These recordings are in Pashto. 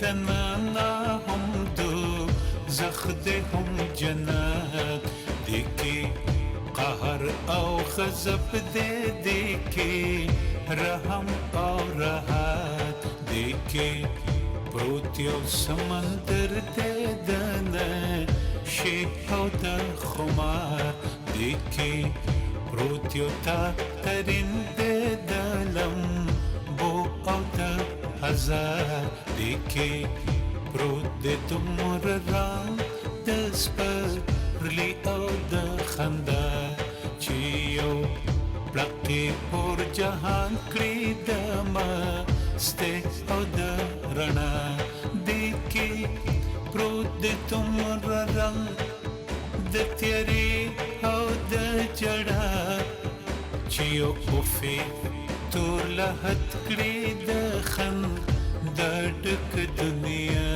دنانا هم دو زخد هم جنات دیکی قهر او غضب دیکی رحم او راحت دیکی پروت یو سمندر دنه شی او د خمار دیکی پروت یو تا ترین دلم بو او د هزار دیکی پروت د تمر ران د سپرلی او د خندا چې یو پلکې پر جهان کړي د مسته او د رڼا دیکی پروت د تمر ران د تیارې او د جړا چې یو اوفې تور لحد کړي د خندا ډک دنیا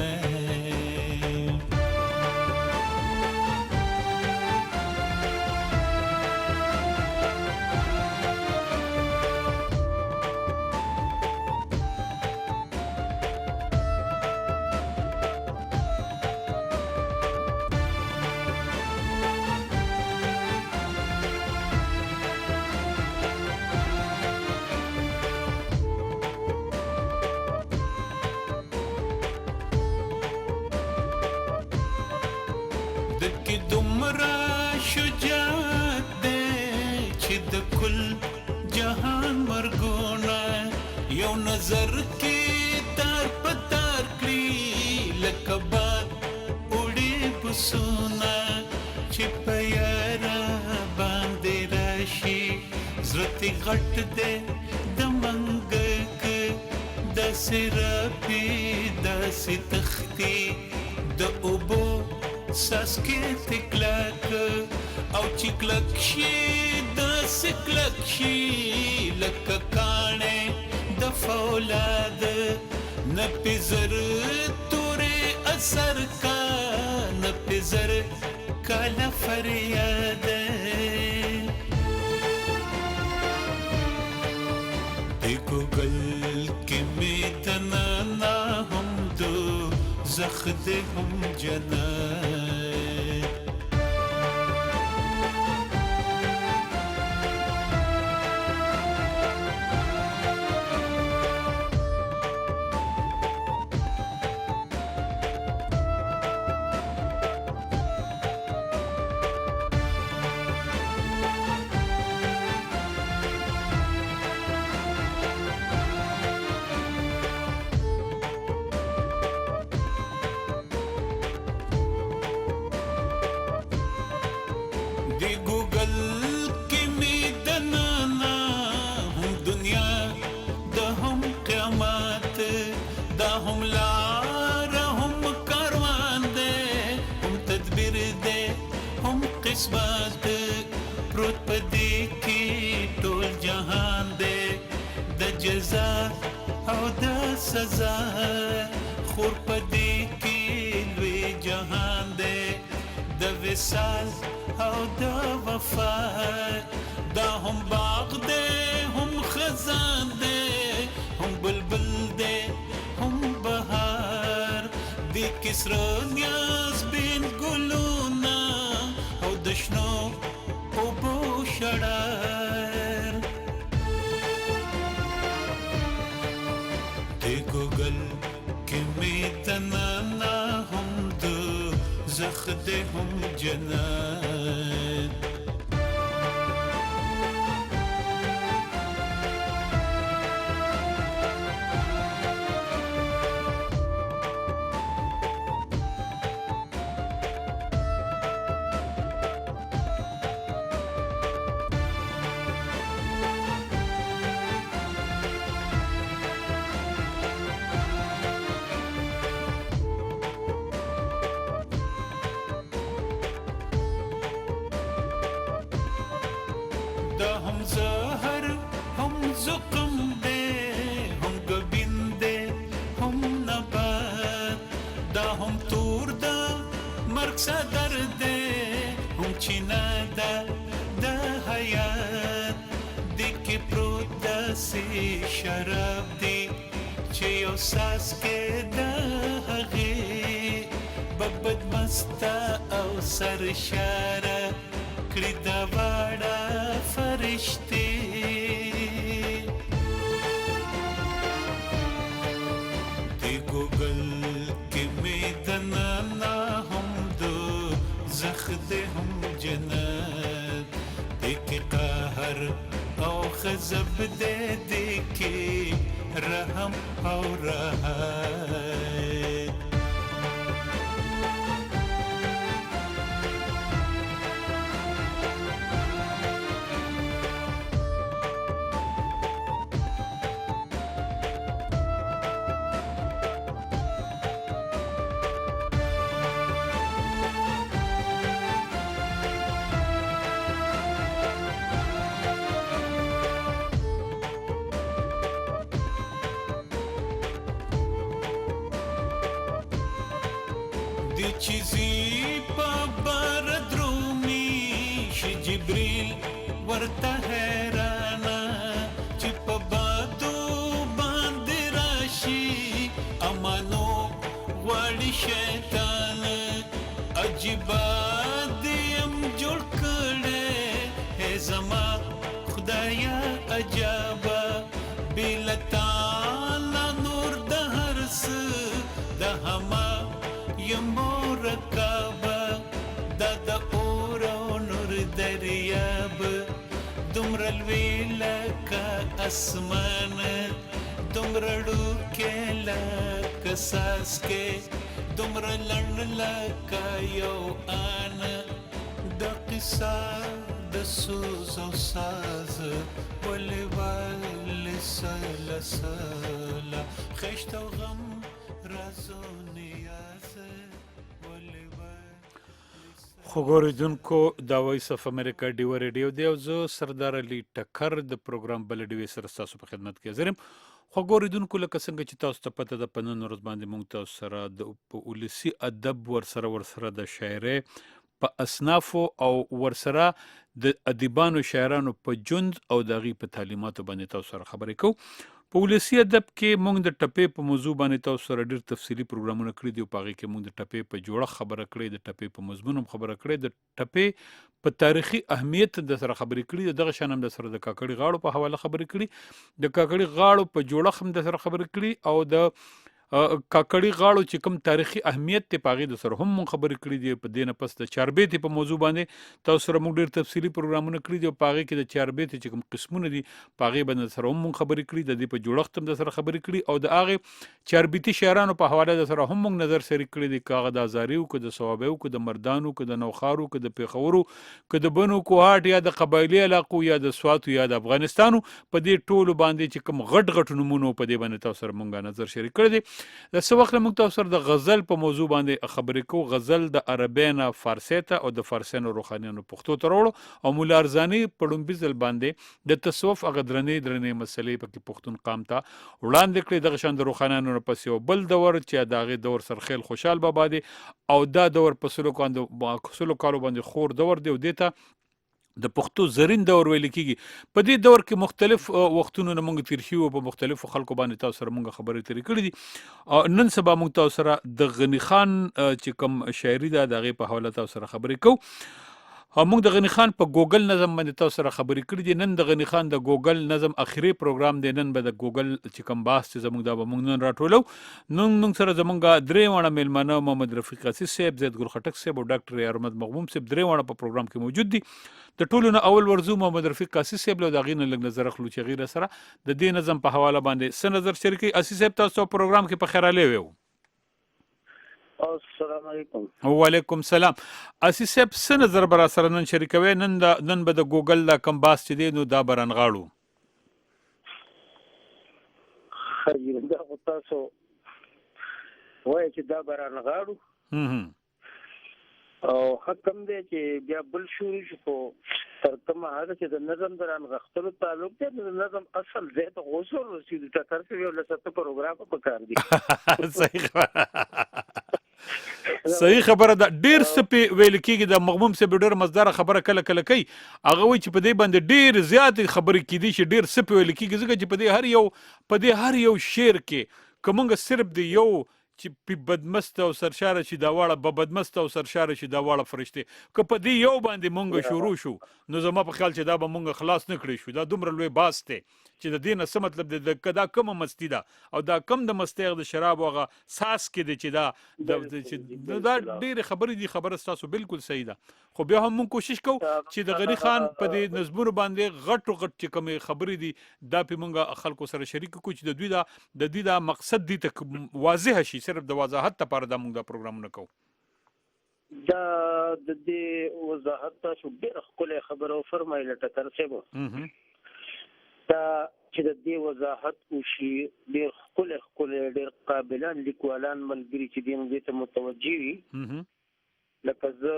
دکی دمرا شجاعت دے چې د کل جهان مرګونه یو نظر کې تار پتار کړی لکه باد وړي بسونه چې په یاره باندې راشي زړه غټ دے د منګک داسې رپي داسې تختی د اوبو ساسکې تکلک او چې کلک شي داسې کلک شي لکه کاڼې د فولاد نه پې زر تورې اثر کا نه پې زر کاله فریاد د ګوګل کې مې دننه هم دو زخد هم جنات دی ګوګل کې می دنانا هم دنیا د هم قیامت دا هم لار هم کاروان دی هم تدبیر دی هم قسمت پروت پدې کې ټول جهان دی د جزا او د سزا خور پدې کې لوی جهان دی د وصال او د وفا دا هم باغ دے هم خزان دے هم بلبل دے هم بهار دی کسر نیاز بین گلونا او دشنو او بو شڑار دی گوگل کی میدنانا هم دو زخد هم جنات دا هم زهر هم زقم دے هم گبین دے هم نبات دا هم تور دا مرگ صدر دے هم چینا دا دا حیات دی که پروت دا سی شراب دی چې یو ساس کې د هغې ببد مستا او سرشاره کړي دا واړه فرشتې د ګوګل کې مې دننه هم دوزخ دی هم جنت دی کې قهر او خزب دی کې رحم او راحت دی چیزی پا بار درومی شی جبریل ورطا حیرانا چی پا بادو باند راشی امانو والی شیطان عجیبا دیم جوڑ کڑے ہے زما خدایا عجابا بیلتانا نور دہرس دہما مرکبه دا د اور او نور دریاب دومره لوی لکه اسمان دومره ډوکې لکه څاڅکې دومره لنډ لکه یو آن دا قصه د سوز او ساز ولې ولې سله سله خشت او غم رازونه خوګوریدونکو دا وایس اف امریکا ډیو ریډیو دی او زه سردار علي ټکر د پروګرام بل ډیوي سره تاسو په خدمت کې حاضر یم. خوګوریدونکو لکه څنګه چې تاسو ته پته ده په نن ورځ باندې موږ تاسو سره د ولسي ادب ورسره د شاعرۍ په اصنافو او ورسره د ادیبانو شاعرانو په ژوند او د هغوی په تعلیماتو باندې تاسو سره خبرې کوو. په ولسي ادب کې موږ د ټپې په موضوع باندې تاسو سره ډېر تفصیلي پروګرامونه کړي دي او په هغې کې موږ د ټپې په جوړښت خبره کړې، د ټپې په مضمون هم خبره کړې، د ټپې په تاریخي اهمیت د سره خبرې کړي، دغه شان هم د سره د کاکړي غاړو په حواله خبرې کړي، د کاکړي غاړو په جوړښت هم د سره خبرې کړي او د کاکړي غاړو چې کوم تاریخي اهمیت دی په هغې د سره هم مونږ خبرې کړي دي. په دې نه پس د چاربیتې په موضوع باندې تاسو سره مونږ ډېر تفصیلي پروګرامونه کړي دي او په هغې کې د چاربیتې چې کوم قسمونه دي په هغې باندې سره هم مونږ خبرې کړي، د دې په جوړښت هم د سره خبرې کړي او د هغې چاربیتي شاعرانو په حواله د سره هم مونږ نظر شریک کړي دي، که هغه د ازاري وو، که د صوابۍ وو، که د مردانو، که د نوخارو، که د پېښورو، که د بنو کوهاټ یا د قبایلي علاقو یا د سواتو یا د افغانستانو په دې ټولو باندې چې کوم غټ نومونه په دې باندې تاسو سره مونږ نظر شریک کړی دی. د څه وخت موږ تاسو سره د غزل په موضوع باندې خبرې کوو. غزل د عربۍ نه فارسۍ ته او د فارسۍ نه روښانیانو پښتو ته راوړو او مولا ارزاني په لومبي ځل باندې د تصوف هغه درنې مسلې پکې پښتون قام ته وړاندې کړې. دغه شان د روښانیانو نه پس یو بل دور چې د هغې دور سرخیل خوشحال بابا دی او دا دور په سلو کالو باندې خور دور دی او دې ته د پښتو زرین دور ویل کېږي. په دې دور کې مختلف وختونو نه مونږ تیر شوي او په مختلفو خلکو باندې تاسو سره مونږ خبرې ترې کړي دي. نن سبا مونږ تاسو سره د غني خان چې کوم شاعري ده د هغې په حواله تاسو سره خبرې کوو. موږ د غني خان په ګوګل نظم باندې تاسو سره خبرې کړي دي. نن د غني خان د ګوګل نظم اخري پروګرام دی. نن به د ګوګل چې کوم بحث چې زموږ دا به موږ نن راټولو. نن موږ سره زموږ درې واړه میلمانه محمد رفیق حسیس صاحب، زید ګل خټک صاحب او ډاکټر ارمد مغموم صاحب درې واړه په پروګرام کې موجود دي. د ټولو نه اول ورځو محمد رفیق حسیس صاحب له د هغې نه لږ نظر اخلو چې هغې سره د دې نظم په حواله باندې څه نظر شریکوي. حسیس صاحب تاسو پروګرام کې په خیر راغلی ویو. السلام علیکم. وعلیکم سلام. حسیس صاحب څه نظر به را سره نن شریکوي؟ نن به د ګوګل دا کم باس چې دی نو دا به رانغاړو. دا خو تاسو وایئ چې دا به رانغاړو او حق هم دی چې بیا بل شروع شو خو تر کومه هغه چې د نظم د رانغښتلو تعلق دی نو د نظم اصل ځای ته غوصور رسېدو ټکر شوي او له سته پروګرام په کار دي. صحیح خبره ده. ډېر څه پې ویل کېږي. د مغموم صاحب ډېر مزداره خبره کله کله کوي. هغه وایي چې په دې باندې ډېر زیاتې خبرې کېدی شي، ډېر څه پې ویل کېږي ځکه چې په دې هر یو شعر کې کومنګ صرف د یو چې په بدمست او سرشاره چې دا واړه به بدمست او سرشاره چې دا واړه فرشته که په دې یو باندې مونږ شروع شو نو زما په خیال چې دا به مونږ خلاص نه کړی شو دا دومره لوی باس دی چې د دې نه څه مطلب دی دا کومه مستی ده او دا کم د مستی د شراب هغه ساس کې دی چې دا ډېرې خبرې دي خبره ستاسو بالکل صحیح ده خو بیا هم مونږ کوشش کوو چې د غني خان په دې نظمونو باندې غټ چې کومې خبرې دي دا په مونږ خلکو سره شریک کړو چې د دوی دا مقصد دي ته واضح شي صرف د وضاحت لپاره دا موږ دا پروګرامونه کوو دا د دې وضاحت تاسو ډېر ښکلې خبره فرمایله ټکر صاحب دا چې د دې وضاحت وشي ډېر ښکلې ډېر قابلان لیکوالان ملګري چې دې ته متوجه وي لکه زه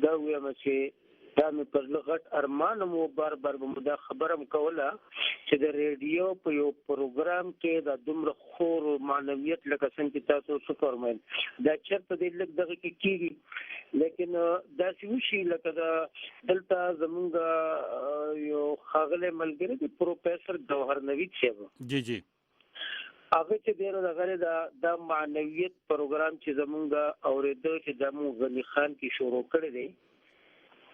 دا وایم چې دا مې پر لغت ارمان مو بار به مو دا خبره کوله چې د ریډیو په یو پروګرام کې دا دومره خور معنویت لکه څنګه چې تاسو څه فرمایل دا چېرته دې لږ دغه کې کېږي لیکن داسې وشي لکه دا دلته زمونږ یو ښاغلی ملګری دی پروفیسر ګوهر نوید صاحب جی هغه چې دی نو دغه دا معنویت پروګرام چې زمونږ اورېده چې دا مو غني خان کې شروع کړی دی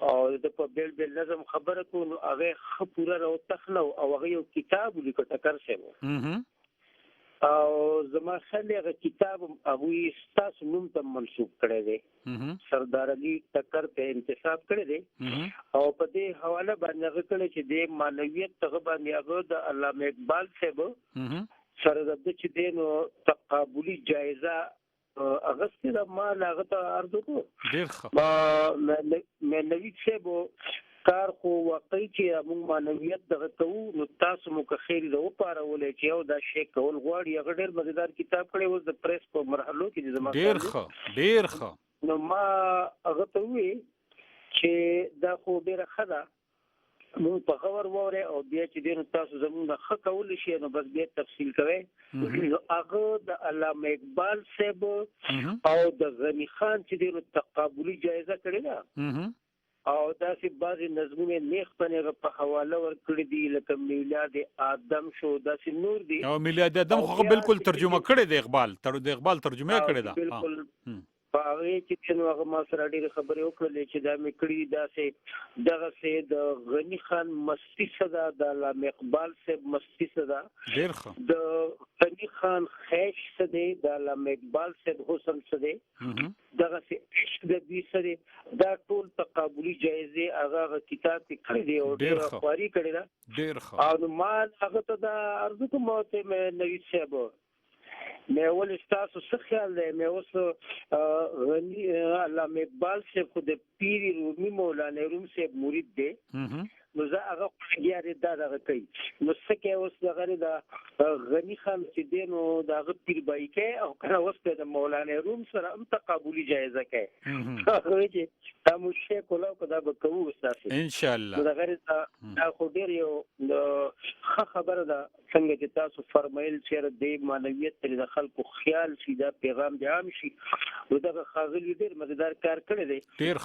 او د په بل نظم خبره کو نو هغه پورا راو تخنو او هغه یو کتاب لیکه ټکر شوی او زما خلک هغه کتاب هغه ستاسو نوم ته منسوب کړی دی سردار علي ټکر ته انتخاب کړی دی او په دې حواله باندې هغه کړی چې د معنویت ته باندې هغه د علامه اقبال صاحب سره د چې دینو تقابلی جایزه اغسطی دا ما لاغتا عرضو کو دیر خواه میں نوید صاحب کار خو واقعي چې موږ معنویت دغه کوو نو تاسو مو که خیر د وپارولې چې یو دا شی کول غواړي هغه ډېر مزیدار کتاب کړی اوس د پریس په مرحلو کې د زما ډېر ښه نو ما هغه ته وی چې دا خو ډېره ښه ده نو په خبر وره او بیا چې دین تاسو زموږ ښه کول شي نو بس بیا تفصیل کوي نو هغه د علامه اقبال صاحب او د غنی خان چې دین تقابلی جایزه کړی ده او داسې بعضی نظمونه نیخ پنه په حواله ورکړي دي لکه میلاد آدم شو داسې نور دي او میلاد آدم خو بالکل ترجمه کړی دی اقبال ترجمه کړی ده بالکل هغه چې نو هغه ما سره ډېرې خبرې وکړلې چې دا مې کړي داسې دغسې د غني خان مستی صدا د علامه اقبال صاحب مستی صدا ډېر ښه د غني خان خیش صدی د علامه اقبال صاحب حسن صدی دغسې عشق د دوی صدی دا ټول تقابلي جایزې هغه کتاب کې کړی دی او ډېر خواري کړې ده ډېر ښه او ما هغه ته دا عرض کوم ته نوید صاحب مې ول تاسو څه خیال دی مې اوس غني علامه اقبال صاحب خو د پیر رومي مولانا روم صاحب مرید دی نو زه هغه خوږیارې دا دغه کوي نو څه کوي اوس دغه د غني خان چې دی نو د هغه پیر بایي کوي او که اوس د مولانا روم سره هم تقابلي جایزه کوي هغه چې دا مو شی کولا که دا به کوو ستاسو انشاءالله دغه دا خو ډېر یو ښه خبره ده څنګه چې تاسو فرمایل چې د معنویت تر د خلکو خیال شي دا پیغام د عام شي نو دغه ښاغلي ډېر مزیدار کار کړی دی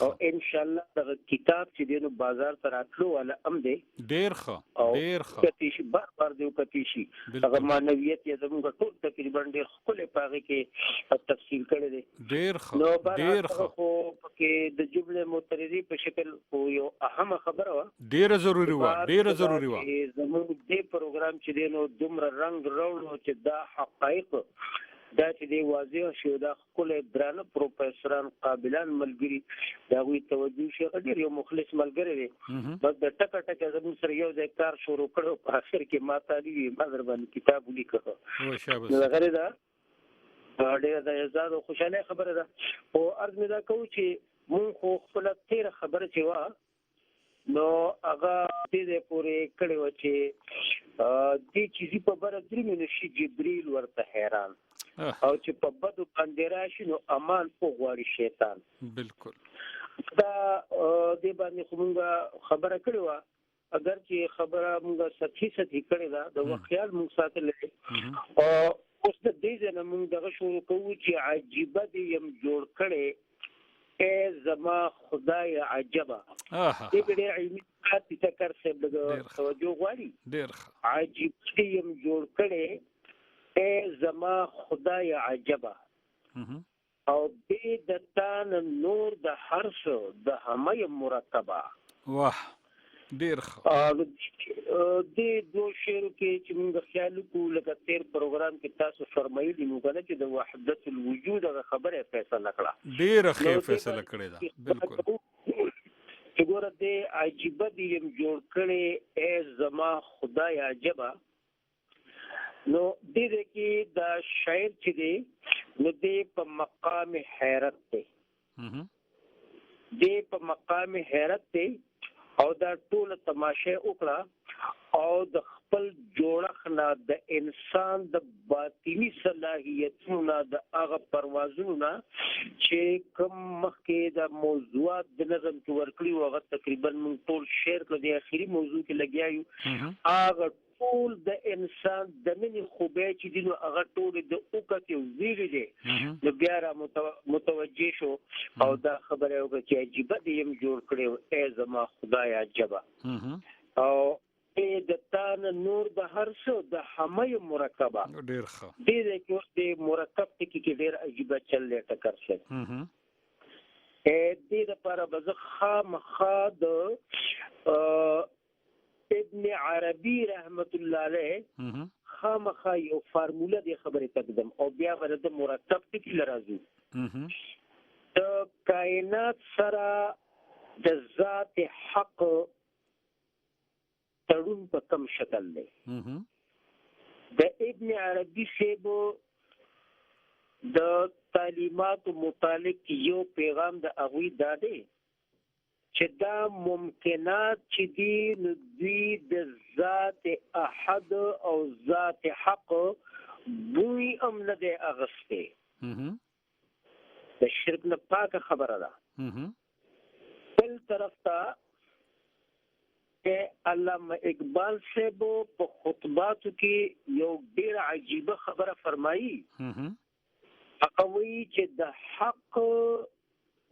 او انشاءالله دغه کتاب چې دی نو بازار ته راتلو والا هم دی ډېر ښه کتی شي بار دی کتی شي هغه معنویت یې زموږ ټول تقریبا ډېر ښکلی په هغې کې تفصیل کړی دی ډېر ښه نو بهر خو پکې د جملې معترضې په شکل خو یو اهمه خبره وه ډېره ضروري وه زموږ دې پروګرام چې دی نو دومره رنګ راوړو چې دا حقایق دا چې دی واضح شي دا ښکلی درانه پروفیسران قابلان ملګري د هغوی توجه شي ډېر یو مخلص ملګری دی بس د ټکه زموږ سره یو ځای کار شروع کړی په اخر کې ما تعلیم ما در باندې کتاب ولیکه نو هغه دا ډېره د اعزاز او خوشحالۍ خبره ده خو عرض مې دا کوو چې مونږ خو خپله تېره خبره چې وه نو هغه دې پورې کړې وه چې دې چیزي په بره درېمې نه شي جبریل ورته حیران او چې په بدو باندې راشي نو امان وغواړي شیطان بالکل دا دې باندې خو مونږ خبره کړې وه اگر چې خبره مونږ سطحي کړې ده د وخت خیال مونږ ساتلی او اوس د دې ځای نه مونږ دغه شروع کوو چې عجیبه دې یم جوړ کړی ای زما خدای عجبه دې کې ډېر علمي کار ټکر صاحب توجه غواړي ډېر ښه عجیب دې یم جوړ کړی ای زما خدای عجبه او بی د تان نور د هر څه د همه مرتبه. واه ډیر ښه. د دو شعرو کې چې موږ خیال کوو لکه تیر پروګرام کې تاسو فرمایلی مو کنه چې د وحدت الوجود هغه خبره فیصله کړه. ډیر ښه فیصله کړې ده. بالکل. چې ګوره دې عجیبه دې یم جوړ کړې ای زما خدای عجبه. نو دې کې دا شاعر چې دی نو دې په مقام حیرت دی. دې په مقام حیرت دی او دا ټول تماشه وکړه او د خپل جوړښت نه د انسان د باطنی صلاحیتونو نه د هغه پروازونو نه چې کوم مخکې د موضوعات د نظم کې ورکړي او هغه تقریبا موږ ټول شعر کړو د اخیری موضوع کې لګیا یو هغه ټول د انسان د منې خوبه چې دي نو هغه ټول د اوکت یو ویری دی نو بیا را متوجه شو او دا خبره وکړه چې عجیبه دې یم جوړ کړی ای زما خدای عجبه او د تان نور د هر څه د همه مرکبه. ډیر ښه. دې کې اوس د مرکب کې ډیر عجیبه چل ټکر شي. دې لپاره به زه خامخا د ابن عربي رحمت الله علیه خامخا یو فارموله دی خبرې تقدم او بیا به د مرکب کې لرازو. د کائنات سره د ذات حق تړون په کم شکل دی. د ابن عربي صاحب د تعلیمات متعلق یو پیغام د هغوی دا دی چې دا ممکنات چې دي نو دوی د ذات احد او ذات حق بوی هم نه دی اغستی. د شرک نه پاکه خبره ده. بل طرف ته علامه اقبال صاحب په خطباتو کې یو ډیر عجیبه خبره فرمایي. هغه وایي چې د حق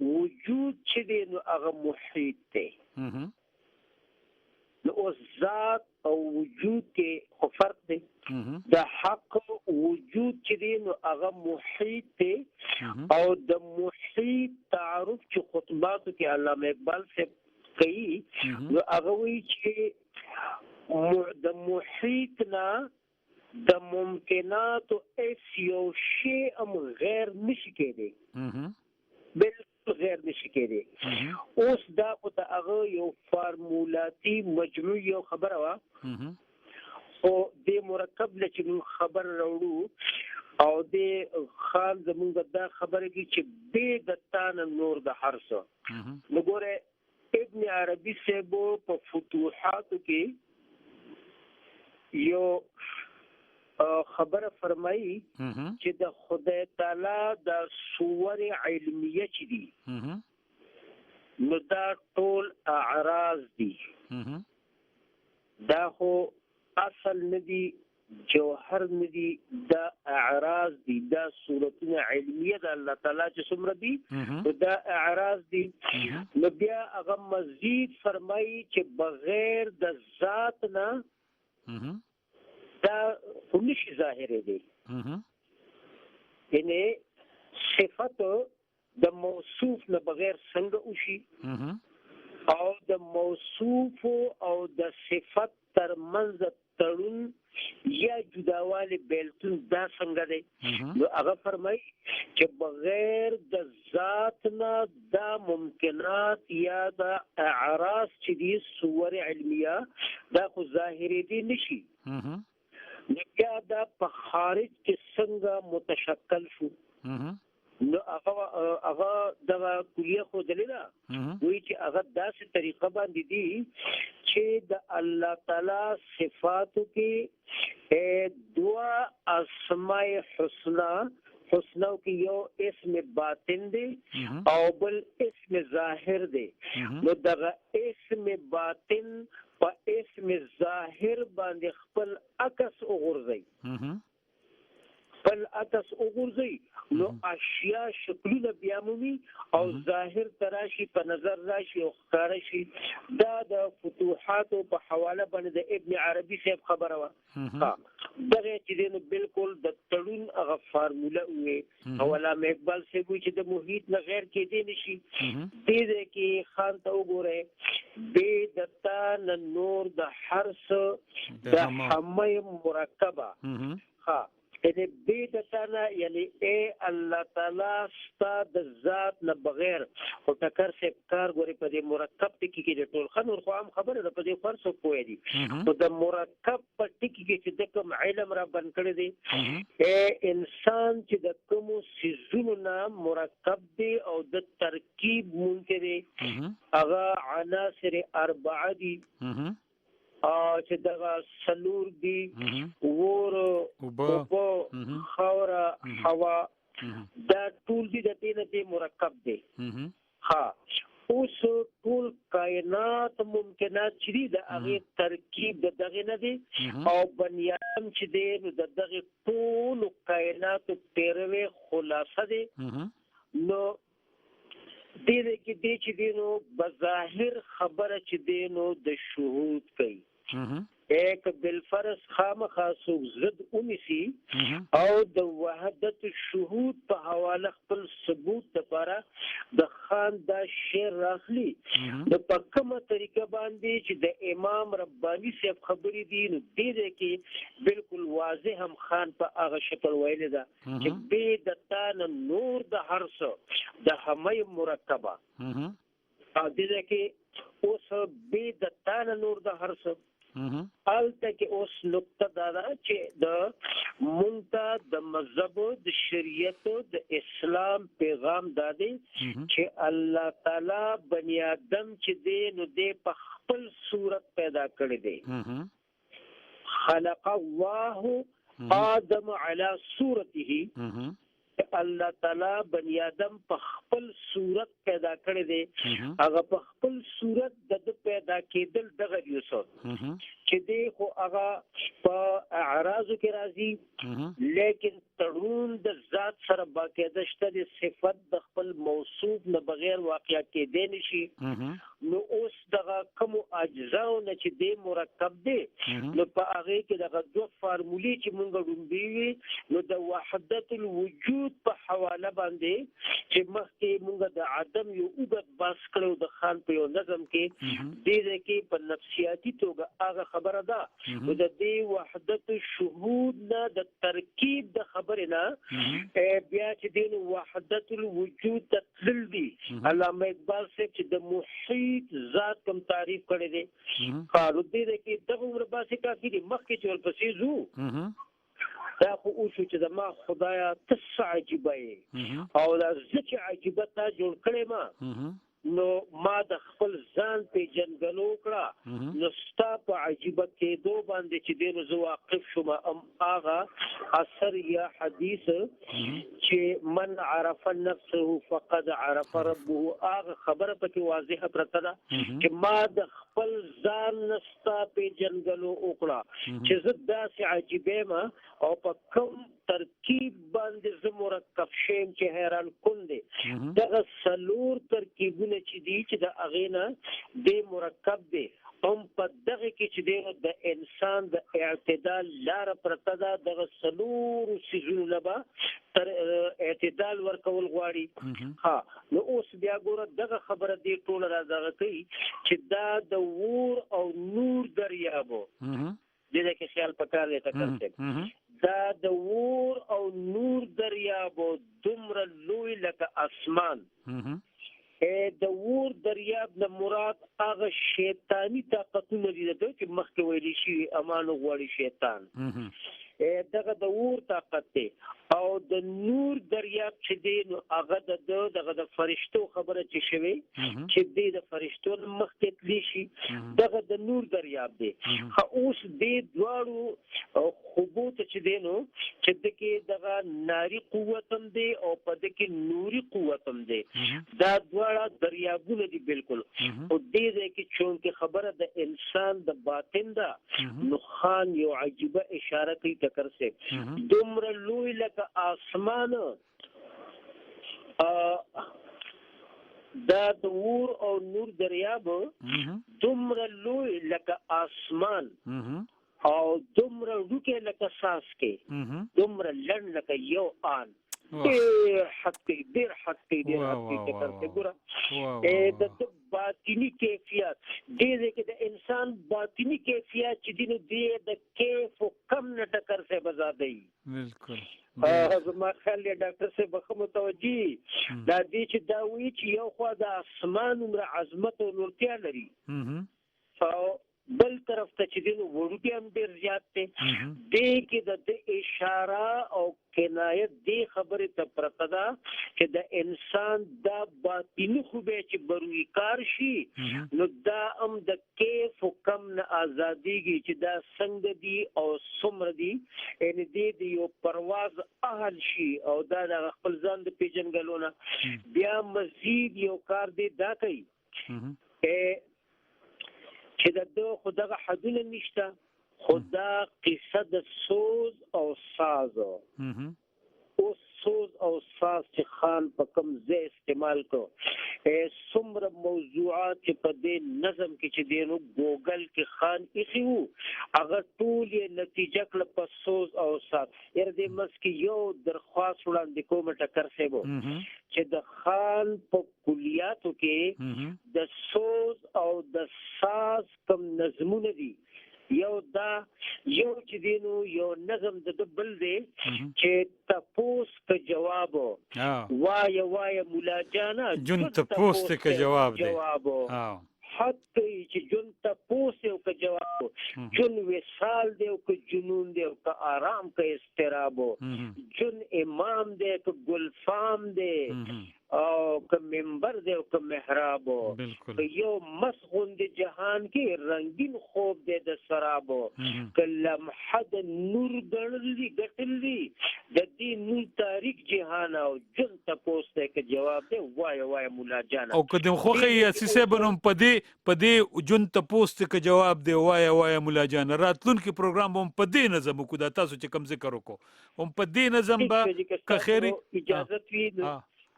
وجود چې دی نو هغه محیط دی. نو اوس ذات او وجود کې خو فرق دی. د حق وجود چې دی نو هغه محیط دی او د محیط تعارف چې خطباتو کې علامه اقبال صاحب کوي نو هغه وایي چې د محیط نه د ممکناتو ایس یو شی هم غیر نشي کېدی. بالکل غیر نشي کېدی. اوس دا خو د هغه یو فارمولاتي مجموعي یو خبره وه خو د مرکب نه چې موږ خبر راوړو او د خان زمونږ دا خبره کوي چې بې د تانه نور د هر څه. نو ګوره ابن عربي صاحب په فتوحاتو کې یو خبره فرمایي چې د خدای تعالی د صور علمیه چې دي نو دا ټول اعراض دي. دا خو اصل نه دي جوهر نه دي دا اعراض دي. دا صورتونه علمیه د الله تعالی چې څومره دي دا اعراض دي. نو بیا هغه مزید فرمایي چې بغیر د ذات نه دا نشي ظاهره دي. یعنی صفت د موصوف نه بغیر څنګه وشي او د موصوف او د صفت ترمنځ تړون یا جداوالی بیلتون دا څنګه دی. نو هغه فرمایي چې بغیر د ذات نه دا ممکنات یا د اعراض چې دي صور علمیه دا خو ظاهري دي نشي. نو بیا دا په خارج کې څنګه متشکل شو. نو هغه دغه کلیه خو دلیله وایي چې هغه داسې طریقه باندې دي چې د الله تعالی صفاتو کې دوا اسماء حسنا کې یو اسم باطن دی او بل اسم ظاهر دی. نو دغه اسم باطن په اسم ظاهر باندې خپل عکس وغورځي. بل اتس وګورځي نو اشیا شکلونه بیا مومي او ظاهر تراشي په نظر راشي او ښکار شي. دا د فتوحاتو په حواله باندې د ابن عربي صاحب خبره وا دغه چې دینو بالکل د تړون هغه فارموله وي او علامه اقبال صاحب چې د محیط نه غیر کې دي نشي دې کې خان ته وګوره به دتا نور د حرس د حمیم مرکبه یعنی بیدتانا یعنی اے اللہ تعالی ستا د ذات نه بغیر او ټکر سے کار غوري په دې مرکب ټکی کې د ټول خنور خو عام خبره ده په دې فرض کوی دي او د مرکب په ټکی کې چې د کوم علم را بن کړی دي اے انسان چې د کوم سيزونو نه مرکب دي او د ترکیب مونږ دي هغه عناصر اربعه دي چې دغه سلور دي ور اوبو خاوره هوا دا ټول دي د دې مرکب دي. اوس ټول کائنات ممکنات چې د هغه ترکیب د دغه نه دي او بنی آدم چې دی د دغه ټول کائنات پیروي خلاصه دي. نو دې کې دې چې دینو بظاهر خبره چې دینو د شهود کوي ایک بالفرض خامخا سوک زد انیسی او د وحدت شهود په حواله خپل ثبوت لپاره د خان دا شعر راخلی د پکمه طریقه باندې چې د امام ربانی صاحب خبرې دي نو دې کې بالکل واضح هم خان په هغه شکل ویل ده چې به د تان نور د هرڅ د همي مرکبه ا دې کې اوس به د تان نور د هرڅ الته کې اوس نقطه دا ده چې د مونږ د مذهب د شریعت د اسلام پیغام دادی چې الله تعالی بنی آدم چې دی نو د په خپل صورت پیدا کړی دی. خلق الله آدم علی صورته الله تعالی بنی آدم په خپل صورت پیدا کړی دی. هغه په خپل صورت د پیدا کېدل دغه یوسو چې دی خو هغه په اعراض کې راځي لیکن تړون د ذات سره باقاعده شته د صفت د خپل موصوف نه بغیر واقع کېدی نشي. نو اوس دغه کوم اجزاء نه چې دی مرکب دی نو په هغه کې دغه دوه فارمولې چې مونږ ډومبي نو د وحدت الوجود په حواله باندې چې مخکې مونږ د عدم یو اوږد باس کړو د خان په یو نظم کې دې کې په نفسیاتي توګه هغه خبره ده نو د دې وحدت شهود نه د ترکیب د خبره نه بیا چې دین وحدت الوجود تدل دي. علامه اقبال صاحب چې د محیط ذات کوم تعریف کړی دی قالو دې کې دغه عمر باسي کافي دي مخکې چې ورپسې زو دا خو اوسو چې د ما خدایا تسع عجیبه او دا ځکه عجیبه تا جوړ کړې ما نو ما د خپل ځان په جنګلو کړه نو ستا په عجیبه کې باندې چې دینو زه واقف شوم ام هغه اثر یا حدیث چې من عرف نفسه فقد عرف ربه هغه خبره پکې واضحه پرته ده چې ما د خپل ځان نستا په جنګلو وکړه چې زه داسې عجیبه ما او په کوم ترکیب باندې زه مرکب شیم چې حیران کن دی. دغه سلور ترکیبونه چې دي چې د اغینا د مرکب دی هم په دغه کې چې دی د انسان د اعتدال لار پرته ده دغه سلور سيزونه لبا تر اعتدال ورکول غواړي. نو اوس بیا ګوره دغه خبره دی ټول را دغه کوي چې دا د ور او نور دریابو دې کې خیال پکار دی تکرته دا د ور او نور دریابو دومره لوی لکه اسمان د ور دریاب نه مراد هغه شیطانی طاقتونه دي چې مخکې ویلي شي امان غواړي شیطان دغه د ور طاقت دی او د نور دریاب چې دی نو هغه دغه د فرشتو خبره چې شوی چې د فرشتو مخکې تلی شي دغه د نور دریاب دی. اوس دې دواړو خوبو ته چې دی نو چې د کې دغه ناري قوت هم دی او په د کې نوري قوت هم دی. دا دواړه دریابونه دي بالکل. او دې ځای کې چونکې خبره د انسان د باطن ده نو خان یو عجیبه اشاره کوي ټکر سے دومره لوی لکه آسمان دا د اور او نور دریاب دومره لوی لکه آسمان او دومره ډوکې لکه ساس کې دومره لنډ لکه یو آن ډېر حد کې ټکر سے ګوره د باطنی کیفیت دې کې د انسان باطنی کیفیت چې دینو دې د کیف او کم نه ټکر سے بزادای. بالکل زما خیال دی ډاکټر صاحب بخښه متوجي دا دې چې دا وی چې یو خوا د اسمان عمر عظمت او نورتیا لري او بل طرف ته چې دینو وړوکی هم ډېر زیات دی دې کې د اشاره او کنایت دې خبرې ته پرته ده چې د انسان دا باطني خوبه چې بروي کار شي نو دا هم د کیف او کم نه ازاديږي چې دا څنګه دي او څومره دي ان دې د یو پرواز اهل شي او دا د خپل ځان د پیژنګلونه بیا مزید یو کار دی دا کوي چې د خدغه حدونه نشته خدا قصه د سوز او ساز او سوز او ساز چې خان په کوم ځای استعمال کو څومره موضوعات چې په دې نظم کې چې دینو ګوګل کې خان ایخیو هغه ټول یې نتیجه کړ په سوز او ساز. یره دې مس کې یو درخواست وړاندې کوم ټکر سیبو چې د خان په کلیاتو کې د سوز او د ساز کوم نظمونه دي یو دا یو چې دینو یو نظم د بل دی چې تپوس کا جواب وای مولا جانا جن تپوس کا جواب دی حتی چې جن تپوس یو کا جواب جن وصال دی او که جنون دی او که آرام کا استراب جن امام دی که گلفام دی او که منبر دی او که محراب که یو مسغون دی جهان کې رنگین خوب دی د سراب که لمحه د نور ګټل دی د دې نور تاریک جهان او جن تپوس دی که جواب دی وای مولا جانا او که د خوخه اساسه بنوم پدې جن تپوس ته که جواب دی وای مولا جانا راتلونکي پروګرام هم پدې نظم کو دا تاسو چې کم ذکر وکړو هم پدې نظم به که خیر اجازه وي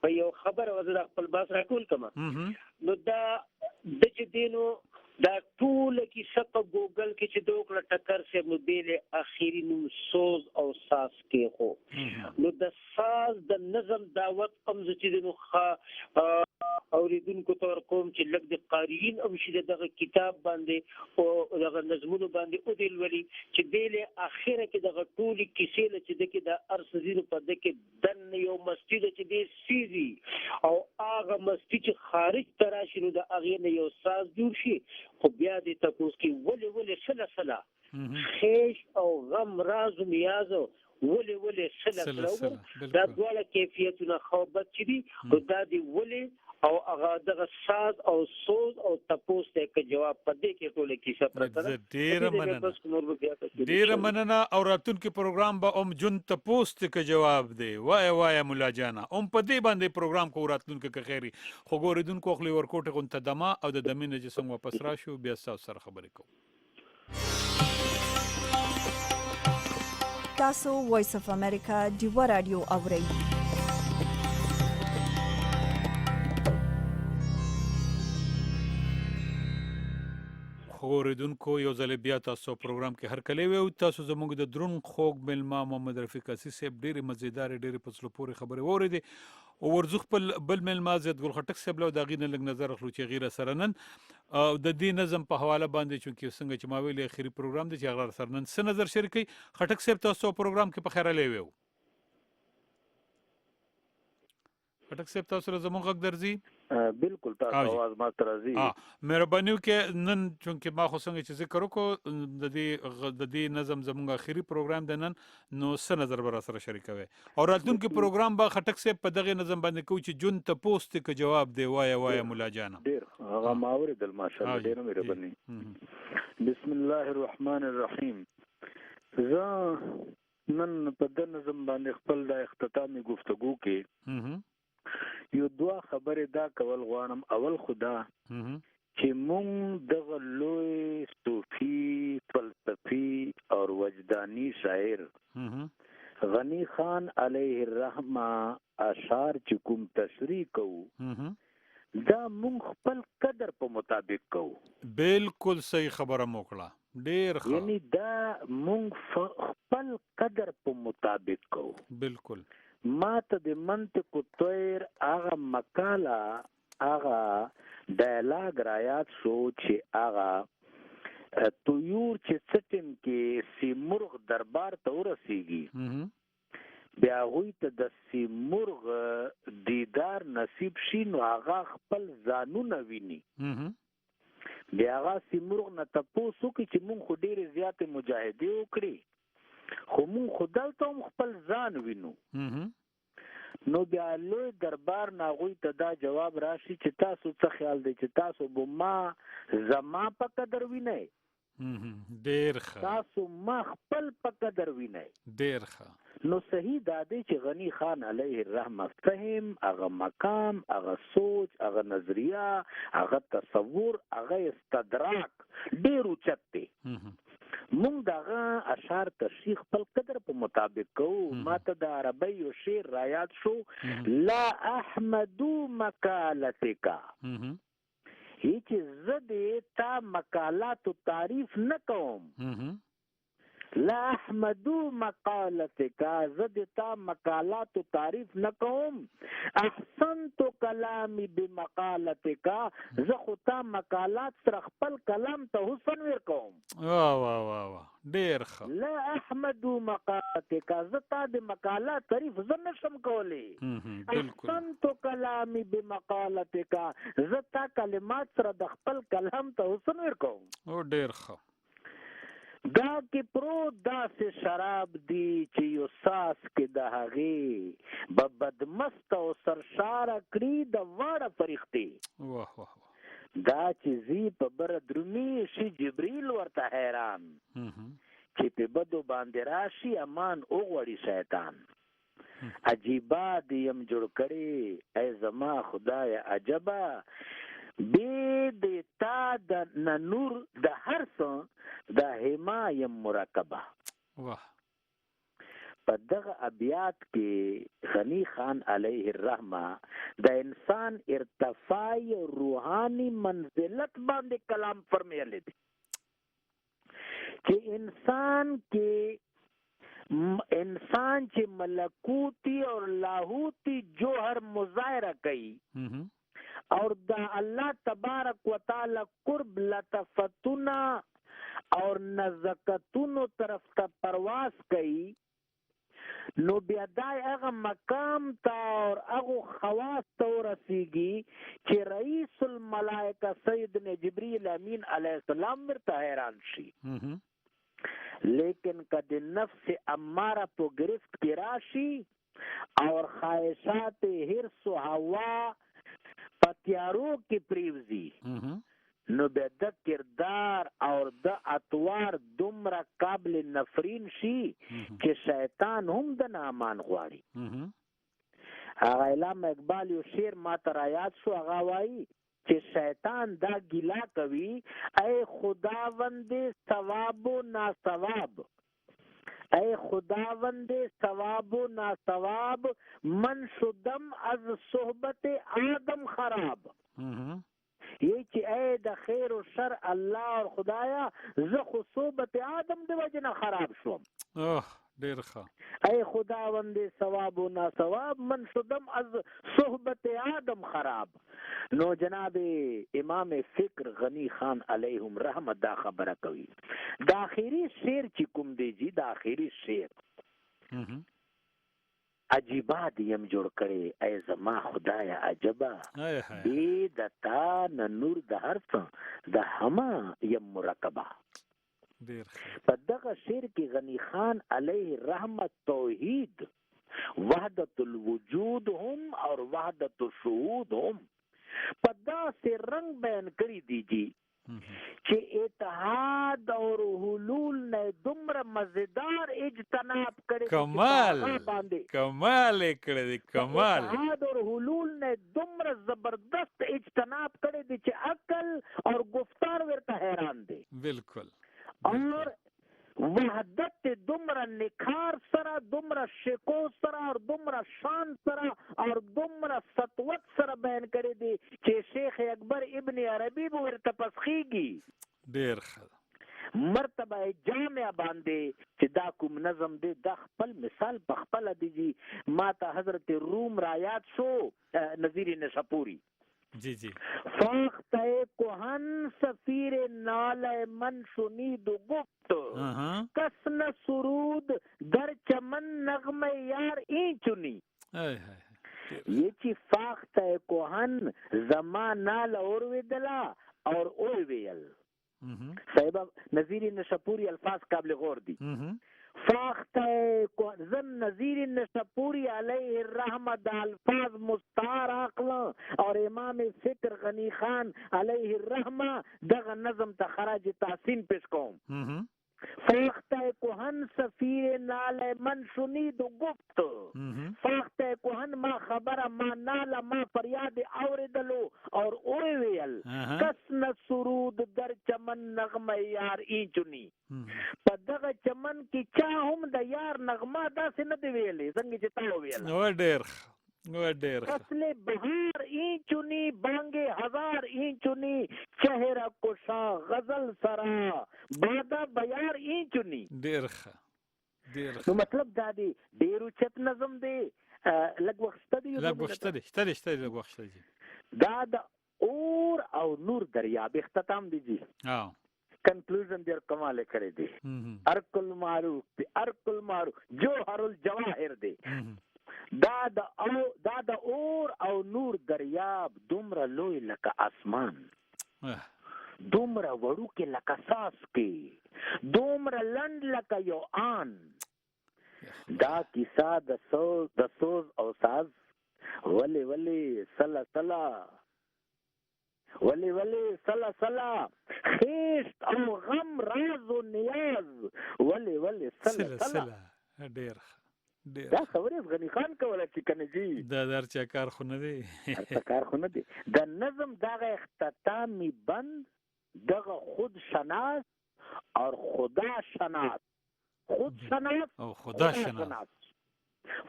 په یو خبر وزر خپل باس راکول کما نو دا د چې دینو دا ټول کیسه په ګوګل کې چې دوکړه ټکر سے نو بیل اخیری نو سوز او ساز کې خو نو د ساز د نظم دعوت هم چې دینو اوریدونکو تور کوم چې لږ د قاریین او شي دغه کتاب باندې او دغه نظمونو باندې او دل ولي چې بیل اخیره کې دغه ټول کیسې چې دغه د ارسزینو په دغه دن یو مسجد چې دی سیزي او هغه مسجد چې خارج تراشي نو د اغه نه یو ساز جوړ شي خو بیا دې تاسو کې ولې سلا خیش او غم راز و نیاز ولې سلا دا ډول کیفیتونه خوبت چې دي دا دی ولې او هغه دغه ساز او سوز او تپوس ته کې جواب پدې کې ټوله کیسه پرته ډیر مننه او راتلونکي پروګرام به جن تپوس ته کې جواب دی وای مولا جانا پدې باندې پروګرام کو راتلونکي کې خیری خو ګوریدونکو خپل ورکوټه غون تدما او د دمنه جسم واپس راشو بیا سره خبرې کوو. تاسو وایس اف امریکا دیوا رادیو اورئ. اوریدونکو یو ځل بیا تاسو پروګرام کې هر کله وي تاسو زموږ د درون خوږ ملما محمد رفیق اسي صاحب ډېری مزیدار ډېری پسلو پورې خبرې وریدي او ورزخ په بل ملما زید ګل خټک صاحب له داغې نه لږ نظر اخلو چې غیره سره نن او د دې نظم په حواله باندې چې څنګه چې ما ویلې اخیری پروګرام دی چې غیر سره نن څه نظر شریکي خټک صاحب تاسو پروګرام کې په خیره لوي خټک صاحب تاسو زموږ غږ درځي بالکل تاسو आवाज ما تر راځي مهرباني وکړئ نن چونکه ما خو څنګه چې ذکر وکړو د دې نظم زموږ اخیری پروګرام د نن نو څه نظر به سره شریکوي او راتلونکي پروګرام به خټک صاحب په دغه نظم باندې کوي چې جون ته پوسټ کې جواب دی وای مولا جانا ډیر هغه ماوري دل ماشاءالله ډیر مهرباني. بسم الله الرحمن الرحیم. زه نن په د نظم باندې خپل د اختتامي گفتگو کې یو دوه خبرې دا کول غواړم. اول خدا چې مونږ دغه لوی صوفي فلسفي او وجداني شاعر غنی خان علیه الرحمه اشعار چې کوم تشریح کوو دا مونږ خپل قدر په مطابق کوو. بالکل صحیح خبره موکړه. ډیر ښه. یعنی دا مونږ خپل قدر په مطابق کوو. بالکل. ما ته د منطق طیر هغه مقاله هغه ډایلاګ رایات شو چې هغه طیور چې سټن کې سیمرغ دربار ته ورسیږي بیا هغوی ته د سیمرغ دیدار نصیب شي نو هغه خپل ځانونه ویني. بیا هغه سیمرغ نه تپوس وکړي چې مونږ خو ډېرې زیاتې مجاهدې وکړې خو مونږ خو دلته هم خپل ځان وینو. نو بیا لوی دربار نه هغوی ته دا جواب راشي چې تاسو څه خیال دی چې تاسو به ما زما په قدر وینئ؟ ډیر ښه. تاسو ما خپل په قدر وینئ؟ ډیر ښه. نو صحیح دا دی چې غنی خان علیه الرحمه فهم هغه مقام هغه سوچ هغه نظریه هغه تصور هغه استدراک ډیر اوچت دی. مونږ دغه اشعار تشریح خپل قدر په مطابق کوو. ما ته د عربی یو شعر رایات شو لا احمدو مقالتک هیچ زده تا مقالات تعریف نه کوم. لا احمدو مقالتک زده تا مقالات تعریف نه کوم. احسنت کلامی بمقالتک زه خو تا مقالات سره خپل کلام ته حسن ور کوم. واه واه واه واه ډیر ښه. لا احمدو مقالتک زه تا د مقالات تعریف زه نشم کولی. احسنت کلامی بمقالتک زه تا کلمات سره د خپل کلام ته حسن ور کوم. او ډیر ښه. دا کې پرو داسې شراب دی چې یو ساس کې د هغې به بدمست او سرشاره کړي د واړه فرښتې. واه واه. دا چې زی په بره درومي شي جبریل ورته حیران چې په بدو باندې راشي امان وغوړي شیطان. عجیبه دی یم جوړ کړي ای زما خدای عجبه بی د تا د نور د هر څه د حمایم مرکبه. واه. په دغه ابیات کې غنی خان علیه الرحمه د انسان ارتفاع روحانی منزلت باندې کلام فرمایلی دی چې انسان چې ملکوتی اور لاہوتی جوہر مظاہرہ کئی اور دا اللہ تبارک و تعالی قرب لطفتنا اور نزکتونو طرف تا پرواز کئی نو بیا دای هغه مقام تا اور هغه خواص تا ورسیږي چې رئیس الملائکه سیدنا جبریل امین علیه السلام مرته حیران شي. لیکن کد نفس اماره په گرفت کې راشي اور خواہشات حرص و هوا پتیارو کی پریوزی نو به د کردار اور د اطوار دومره قابل نفرین شي چې شیطان هم د نامان غواړي. هغه علامه اقبال یو شعر ما ته رایاد شو هغه وایي چې شیطان دا ګیلا کوي ای خداوند ثواب و ناثواب ای خداوند ثواب و ناثواب من شدم از صحبت آدم خراب. یہ چې ای د خیر و شر الله اور خدایا زه خو صحبت آدم د وجه نه خراب شوم. ډیر ښه. ای خداوند ثواب و ناثواب من شدم از صحبت آدم خراب. نو جناب امام فکر غنی خان علیهم رحمت دا خبره کوي. دا آخري شعر چې کوم دی جی دا آخري شعر عجیبه دی یم جوړ کړي ای زما خدایا عجبه بی د تا نور د هر څه د هما یم مرکبه. په دغه شعر کې غنی خان علیه رحمت توحید وحدت الوجود هم اور وحدت الشهود هم په داسې رنگ بیان کړی دی جی چې اتحاد اور حلول نه دومره مزیدار اجتناب کړي کمال باندې کمال کړی دی کمال اتحاد اور حلول نے دومره زبردست اجتناب کړی دی چې عقل اور گفتار ورته حیران دی بالکل اور وحدت دومره نکار سره دومره شکو سره اور دومره شان سره اور دومره سطوت سره بیان کړی دی چې شیخ اکبر ابن عربی به ورته پسخیږي ډیر ښه مرتبه جامع باندې چې دا کوم نظم دی دا خپل مثال په خپل دی ما ته حضرت روم را یاد شو نظیر نشاپوری جی جی فاخته کوهن سفیر نال من شنید گفت کسن سرود در چمن نغمه یار این چنی یہ چی فاخته کوهن زمان نال اور ویدلا اور اوی ویل صاحب نظیر نشاپوری الفاظ قابل غور دی فاخته زن نظیر نشاپوری علیہ الرحمہ دا الفاظ مستعار عقلا اور امام فکر غنی خان علیہ الرحمہ دغه نظم تا خراج تحسین پیش کوم فاخته کوهن سفیر نال من شنید و گفت فاخته کوهن ما خبر ما نال ما فریاد اوردلو اور اوی ویل کسن سرود در چمن نغمه یار ای چنی په دغه چمن کې چا هم د یار نغمه داسې نه دی ویلې څنګه چې تا ویل فصل بهار این چنی بانگ ہزار این چنی چہرہ کشا غزل سرا بادا بیار این چنی ډیر ښه نو مطلب دا دی ډیر چت نظم دی لږ وخت دی لږ وخت دی دا د اور او نور دریاب اختتام دی جی کنکلوژن دیر کمال کرے دی ارک المعروف جوہر الجواہر دی دا د اور او نور دریاب دومره لوی لکه اسمان دومره وړوکی لکه څاڅکی دومره لنډ لکه یو آن دا کیسه د سوز او ساز ولی سلا خیشت او غم راز و نیاز ولی سلا ډیر دا خبرې غنی خان کوله چې کنه جی دا درچا کار خو نه دی د نظم دغه اختتامی بند دغه خود شناس اور خدا شناس خود شناس او خدا شناس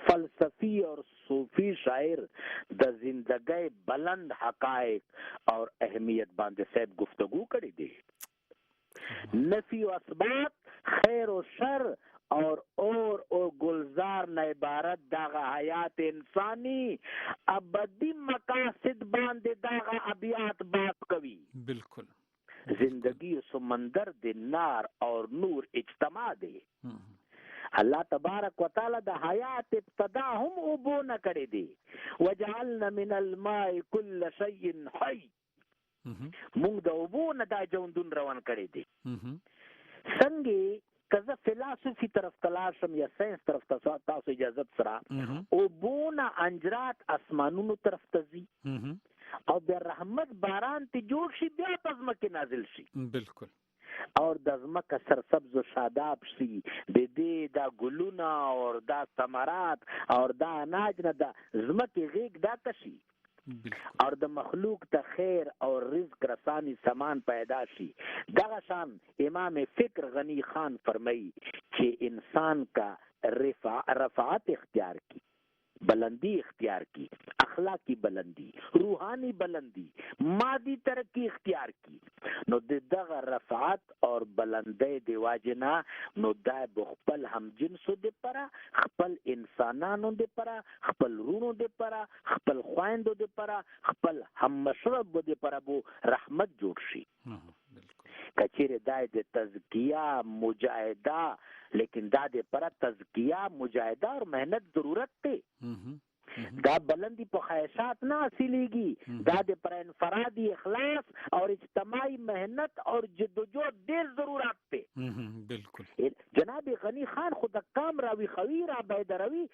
فلسفی اور صوفی شاعر د زندګۍ بلند حقائق اور اهمیت باندې صاحب گفتگو کړی دی نفی و اثبات خیر و شر اور گلزار نہ عبارت داغا حیات انسانی ابدی مقاصد باندے داغا ابیات بات کوي بالکل زندگی سمندر دے نار اور نور اجتماع دے اللہ تبارک و تعالی دا حیات ابتدا ہم ابو نہ کرے دے وجعلنا من الماء كل شيء حي مونږ د ابو نه دا ژوندون روان کړی دی څنګه کزه فلسفي طرف تلاشم یا ساينس طرف تاسو اجازه سره او بونا انجرات اسمانونو طرف تزي او د رحمت باران ته جوړ شي بیا پزما کې نازل شي بالکل اور د زمکه سرسبز و شاداب شي د دې دا ګلونه اور دا ثمرات اور دا اناج نه دا زمکه غیګ دا تشي اور د مخلوق ته خیر اور رزق رسانی سامان پیدا شي دغه شان امام فکر غنی خان فرمایي چې انسان کا رفعت اختیار کی بلندی اختیار کی اخلاقی بلندی روحانی بلندی مادی ترقی اختیار کی نو دغه رفعت اور بلندی دی واجنا نو دای بخپل هم جنسو دی پرا خپل انسانانو دی پرا خپل رونو دی پرا خپل خويندو دی پرا خپل هم مشرب دی پرا بو رحمت جوړ شي کچیر دای د تزکیه مجاهده لیکن دا د پر تزکیه مجاهده اور محنت ضرورت ته دا بلندی په خواہشات نه حاصلېږي دا د پر انفرادی اخلاص اور اجتماعی محنت اور جدوجہد ډیر ضرورت ته بالکل جناب جناب غنی خان خود کام راوی خوی را بیدروی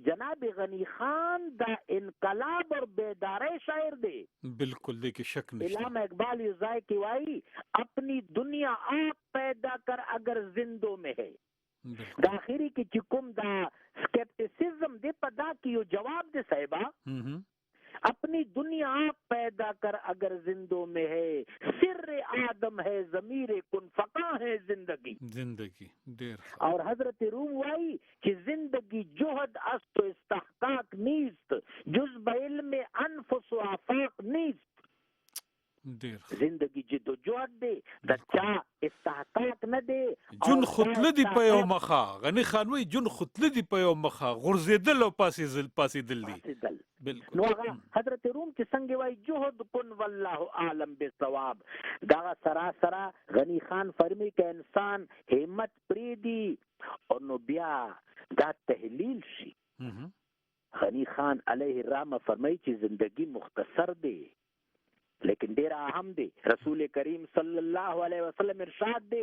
جناب غنی خان دا انقلاب اور بیداری شاعر دے. بالکل دے کہ شک نہیں. علامہ اقبال یوزائے کی وائی اپنی دنیا آپ پیدا کر اگر زندوں میں ہے. دا آخری کی چکم دا سکیپٹیسزم دے پدا کیو جواب دے صاحبہ اپنی دنیا آپ پیدا کر اگر زندوں میں ہے. سر آدم ہے ضمیر کن فقا ہے زندگی. زندگی دیر. اور حضرت روم وائی کہ زندگی جہد است و استحقاق نیست جز بعلم انفس و آفاق نیست. دیر زندگی جد و جہد دے دا چا استحقاق نہ دے. جن خطله دی په یو مخه غنی خان وی جن خطله دی په یو مخه غرزیدل او پاسې دل دی. بالکل. نو حضرت روم چې څنګه وای جهد کن والله عالم بالثواب. دا سراسرا غنی خان فرمی کہ انسان همت پریدی اور نو بیا دا تحلیل شي. غنی خان علیہ الرحمہ فرمائی چې زندگی مختصر دی لیکن دیر اہم دے. رسول کریم صلی اللہ علیہ وسلم ارشاد دے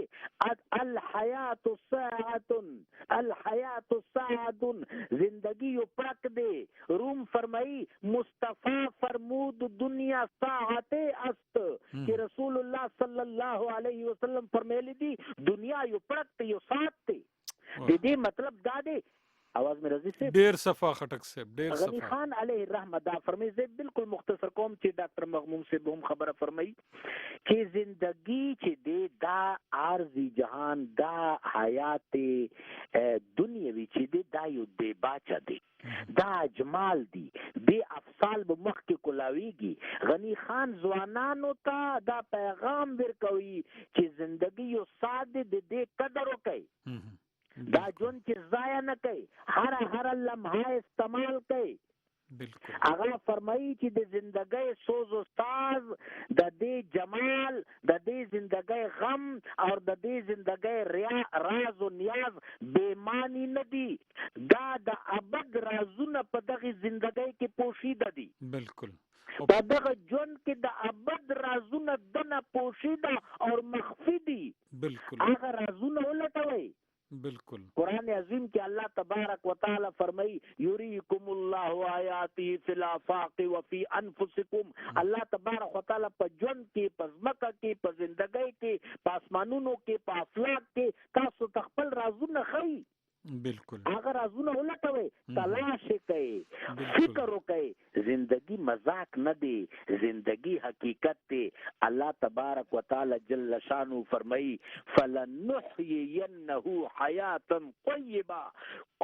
الحیات ساعت الحیات ساعت زندگی پرک دے. روم فرمائی مصطفیٰ فرمود دنیا ساعت است کہ رسول اللہ صلی اللہ علیہ وسلم فرمیلی دی دنیا یو پرک یو ساعت تے. دے مطلب دا دے آواز میں رضی سے ډیر صفا خټک سے ډیر غنی صفا. خان علیہ الرحمہ دا فرمائی سے بالکل مختصر قوم چې ډاکٹر مغموم سے بہم خبر فرمائی کہ زندگی چې دے دا عارضی جہان دا حیات دنیاوی چې دے دا یو دے باچا دے دا اجمال دی دے افصال بمخ کے کلاویگی. غنی خان زوانانو تا دا پیغام ورکوی کہ زندگی یو ساده دے قدر وکي. دا جون چې ضایع نه کوي هر لمحه استعمال کوي. بالکل. هغه فرمایي چې د زندګۍ سوز و ساز د دې جمال د دې زندګۍ غم او د دې زندګۍ راز و نیاز بېمانی نه دي. دا د ابد رازونه په دغه زندګۍ کې پوشیده دي. بالکل. په دغه ژوند کې د ابد رازونه دنه پوشیده او مخفي دي. بالکل. هغه رازونه ولټوي. بالکل. قرآن عظیم کہ اللہ تبارک و تعالی فرمائی یریکم اللہ آیاتی فی الافاق وفی انفسکم. اللہ تبارک و تعالی پا جون کی پا زمکہ کی پا زندگی کی پا آسمانونو کی پا افلاق کی تاسو تخپل رازون خی. بالکل. اگر رازونه ولټوي تلاش کوي فکر وکړي. زندگی مذاق نه دی زندگی حقیقت دی. الله تبارک وتعالى جل شانه فرمایي فلنحيينه حیاتا طیبه.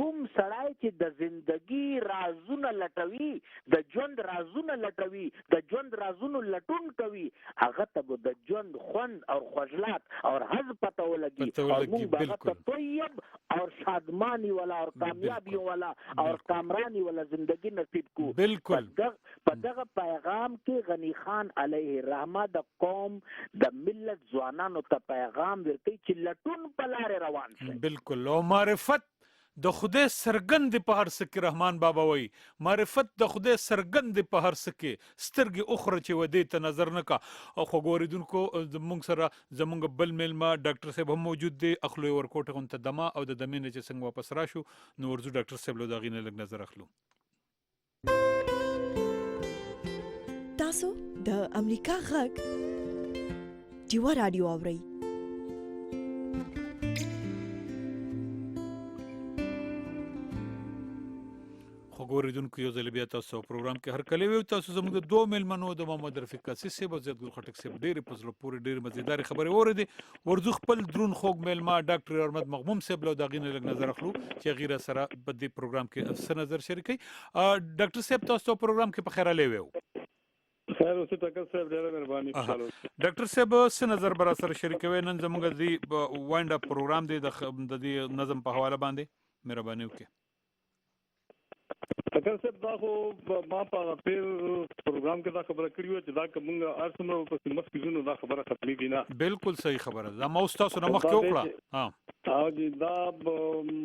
کوم سړی چې د زندگی رازونه لټوي د ژوند رازونه لټوي د ژوند رازونو لټون کوي هغه ته د ژوند خوند او خوږلات او حظ پته ولګي او موږ هغه ته طیب اور شادمانی والا اور کامیابی والا اور کامرانی والا زندگی نصیب کو. بالکل. په دغه پیغام کې غنی خان علیہ الرحمہ د قوم د ملت ځوانانو ته پیغام ورکړي چې لټون په لارې روان شي. بالکل. او معرفت د خدای سرګند په هر څه کې رحمان بابا وای معرفت د خدای سرګند په هر څه کې سترګې اخره چې ودی ته نظر نه کا. او خو ګوریدونکو زمونږ سره زمونږ بل میلمه ډاکټر صاحب هم موجود دی اخلو ورکوټه غون ته دما او د دمینه چې څنګه واپس راشو نو ورزو ډاکټر صاحب له داغینه لګ نظر اخلو. تاسو د امریکا غږ ډیوا رادیو اورئ. ګوریدونکو یو ځل بیا تاسو پروګرام کې هر کله ویو تاسو زموږ د دوه میلمنو د محمد رفیق قاسی صاحب او زیات ګل خټک صاحب ډېرې په زړه پورې ډېرې مزیدار خبرې اورېدې. ورځو خپل درون خوږ میلمه ډاکټر احمد مغموم صاحب له داغینه لږ نظر اخلو چې غیره سره په دې پروګرام کې څه نظر شریکي. ډاکټر صاحب تاسو پروګرام کې په خیر علي ویو. خیر اوسه ټاکر صاحب ډېره مهرباني. ډاکټر صاحب څه نظر برا سره شریکوي نن زموږ د وایند اپ پروګرام دی د دې نظم په حواله باندې مهرباني وکړئ. ټاکر صاحب دا خو ما په پیر پروګرام کې دا خبره کړې و چې دا کومه ارسمو په سیمه کې زونو دا خبره ختمېږي نه. بالکل صحیح خبره ده. ما تاسو نه مخکې وکړه. او جی دا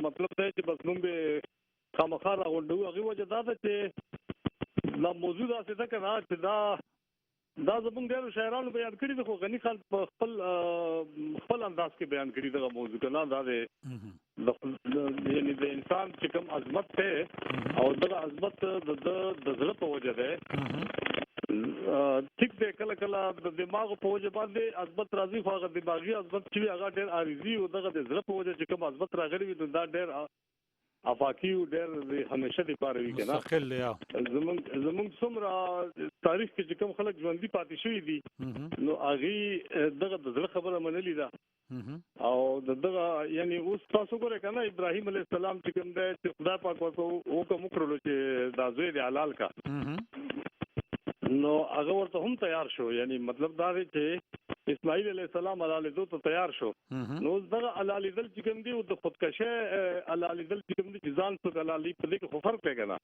مطلب دی چې بس موږ به خامخا راغونډو هغه وجه دا ده چې لا موضوع دا څه ده کنه چې دا دا زمونږ ډېر شاعرانو بیان کړي دي خو غني خان په خپل انداز کې بیان کړي دغه موضوع کنا دا دی یعنی د انسان چې کوم عظمت ته او دغه عظمت د زړه په وجه ده ټیک دی کله کله د دماغ په وجه باندې عظمت راځي خو هغه دماغي عظمت چې هغه ډېر عارضي او دغه د زړه په وجه چې کوم عظمت راغلی وي دا ډېر افاقي او ډېر همیشه دی پاره وي کنه مستقل یا زمونږ څومره تاریخ کې چې کوم خلک ژوندۍ پاتې شوي دي نو هغه دغه د زړه خبره منلې ده او دغه یعنی اوس تاسو ګورئ کنه ابراهیم علیه السلام چې کوم دی چې خدای پاک ورته حکم وکړلو چې دا زوی دی حلال کا نو هغه ورته هم تیار شو یعنی مطلب دا دی چې اسماعیل علیه السلام حلال دو ته تیار شو نو دغه حلال دل چې کوم دی او د خودکشه حلال دل چې کوم دی ځان څخه حلال په دې کې فرق دی کنه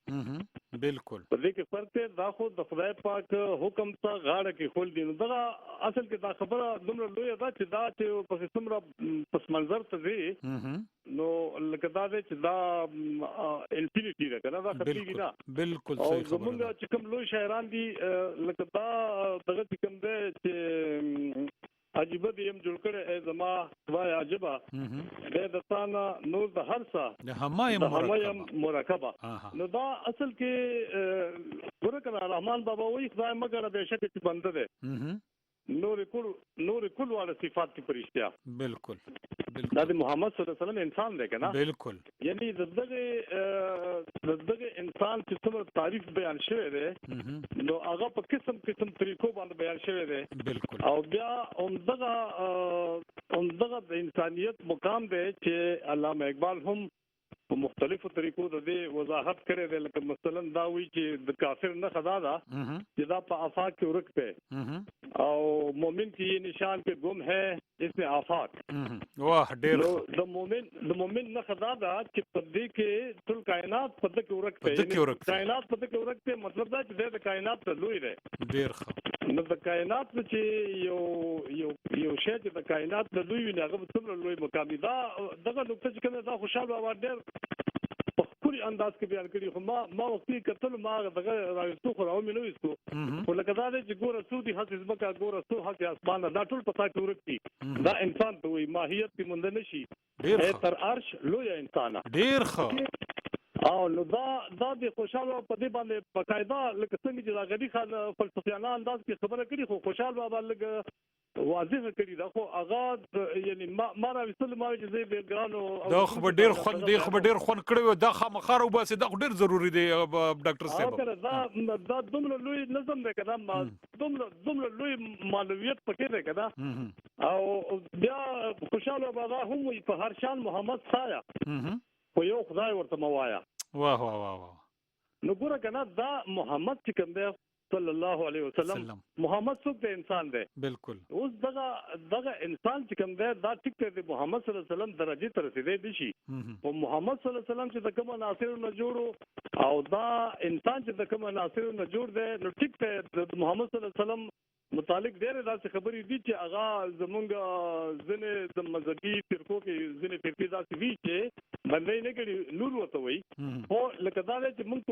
بالکل په دې کې فرق دی دا خو د خدای پاک حکم ته غاړه کې خول دي نو دغه اصل کې دا خبره دومره لوی ده چې دا چې په څومره پس منظر ته دی نو لکه دا دی چې دا انفینیټی ده کنه دا خپلېږي نه بالکل او صحیح خبره زمونږ چې کوم لوی شاعران دي لکه دا دغه چې کوم دی چې عجیب دي هم جوړ کړي زما وای عجبا د تانا نور د هرڅه د همایم مرکبه نو دا اصل کې ګورکه رحمان بابا وای خدای مگر به شک چې بنده ده نور کل والا صفات کی پرشتیا بالکل دا د محمد صلی الله علیه وسلم انسان دی کنه بالکل یعنی دغه انسان چې څومره تعریف بیان شوی دی نو هغه په قسم طریقو باندې بیان شوی دی بالکل او بیا دغه د انسانیت مقام دی چې علامه اقبال هم په مختلفو طریقو د دې وضاحت کړی دی لکه مثلا دا وی چې د کافر نه خدا دا چې دا په آفاق کې ورک او مومن کی یہ نشان پہ گم ہے اس میں آفاق واہ ډیر د مومن نه خدا دا چې په دې کې ټول کائنات په دې کې ورک دی کائنات په دې کې ورک دی مطلب دا چې د کائنات ته لوی دی ډیر ښه نو د کائنات چې یو شی چې د کائنات ته لوی وي هغه څومره لوی مقام دا دغه نقطه چې کومه دا خوشاله بابا ډیر په پوری انداز کې بیان کړی خو ما وختي کتل ما دغه راځو خو راو مینو وستو ولکه دا چې ګوره سودی حسب بکا ګوره سو حق اسمان دا ټول پتا کې ورکی دا انسان ته وي ماهیت په مند نشي تر عرش لوی انسان ډیر ښه او نو دا د خوشاله په دې باندې بقاعده لکه څنګه چې دا غدي خان فلسفیانه انداز کې خبره کړي خو خوشاله بابا لګ واضح کړی دا خو اغاز یعنی ما را وصل ما چې زه بیلګرانو دا خو ډیر خوند دی خو ډیر خوند کړو دا خامخار او بس دا ډیر ضروری دی ډاکټر صاحب دا دومره لوی نظم دی کنه دومره لوی معنویت پکې دی کنه او بیا خوشاله بابا هم په هر شان محمد سایا خو یو خدای ورته موایا واه واه واه نو ګوره کنه دا محمد چې کوم دی صلی الله علیه وسلم محمد څوک دی انسان دی بالکل اوس دغه انسان چې کوم دی دا ټیک دی محمد صلی الله علیه وسلم درجه ته رسیدي دي شي او محمد صلی الله علیه وسلم چې د کوم عناصر نه جوړو او دا انسان چې د کوم عناصر نه جوړ دی نو ټیک دی د محمد صلی الله علیه وسلم متعلق ډېر داسې خبرې دي چې هغه زمونږ ځنې د مذهبي فرقو کې ځنې فرقې داسې وي چې باندې نه کړي نور وته وي خو لکه دا چې موږ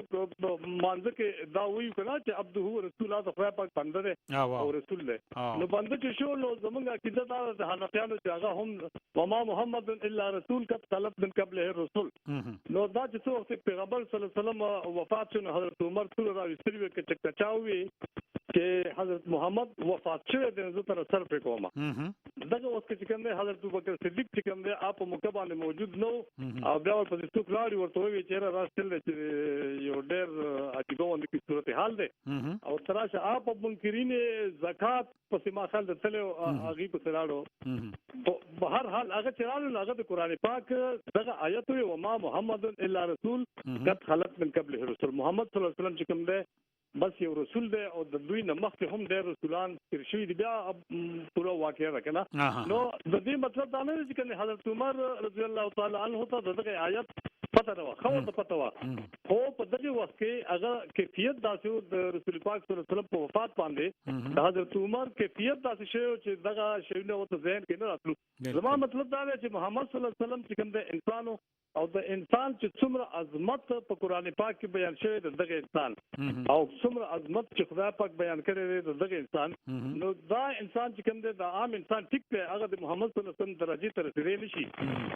په مانځ کې دا وایو کنه چې عبده رسول الله خدای پاک بنده دی او رسول دی نو بنده چې شو نو زمونږ عقیده دا د حنفیانو چې هغه هم وما محمد الا رسول قد خلت من قبله الرسل نو دا چې څو وخت پیغمبر صلی الله علیه وسلم وفات شو حضرت عمر ټول راوستي وي چې چچاوي چې حضرت محمد وفات شوی دی زه تر سر په کومه دغه وخت چې کوم دی حضرت ابوبکر صدیق چې کوم دی اپ موقع باندې موجود نو او بیا په دې څوک لاړ ورته وی چې راستل چې یو ډېر عجیبه د صورت حال دی او تراشه اپ منکرین زکات په سیمه خل د تل هغه په سراړو په هر حال هغه چرالو هغه د قران پاک دغه آیت وي وما محمد الا رسول قد خلت من قبله الرسل محمد صلی الله علیه وسلم چې کوم دی بس یو رسول دی او د دوی نه مخکې هم ډېر رسولان تیر شوي دي بیا پوره واقعه ده که نه نو د دې مطلب دا نه دی چې حضرت عمر رضی الله تعالی عنه ته دغه آیت پته نه و خو د پته و خو په دغه وخت کې هغه کیفیت داسې د رسول پاک صلی الله علیه وسلم په وفات باندې د حضرت عمر کیفیت داسې شی چې دغه شیونه وته ذهن کې نه راتلو زما مطلب دا دی چې محمد صلی الله علیه وسلم چې کوم د انسانو او د انسان چې څومره عظمت په قران پاک کې بیان شوی د دغه انسان او څومره عظمت چې خدای پاک بیان کړی دی د دغه انسان نو دا انسان چې کوم دی د عام انسان ټیک دی هغه د محمد صلی الله علیه وسلم درجه ته رسیدلی نشي